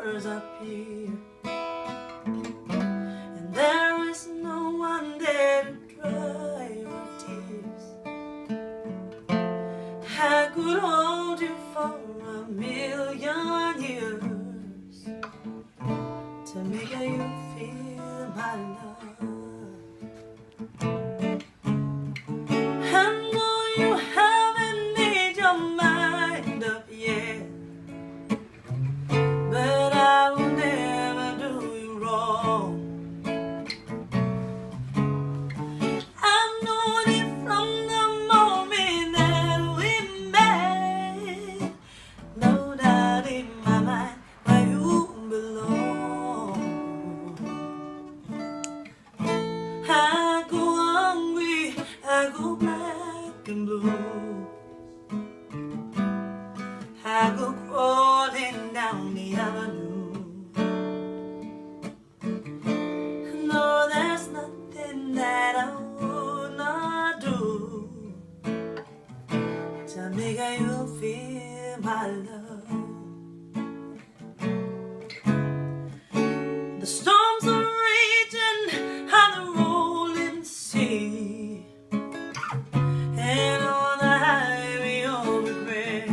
flowers up here, and there is no one there to dry your tears. I could hold you for 1,000,000 years to make you feel my love. I know you haven't made your mind up yet, but I will never do you wrong. I've known it from the moment that we met. No doubt in my mind where you belong. I go hungry, I go black and blue, I go crawling down the avenue. No, there's nothing that I would not do to make you feel my love. The storms are raging on the rolling sea, and on the highway of regret,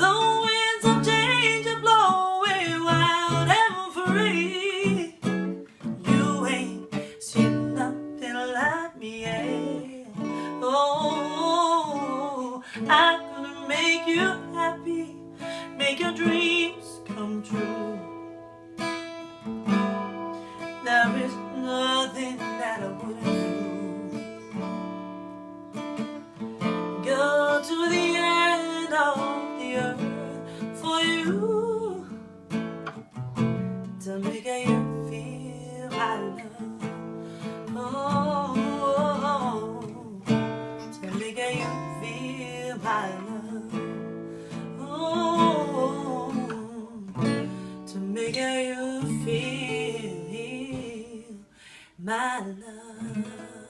the winds of change are blowing wild and free. You ain't seen nothing like me yet. Oh, I could make you happy, make your dreams come true. There is nothing that I wouldn't do. Go to the end of the earth for you, to make you feel my love. Oh, to make you feel my love. Oh, to make you feel my love.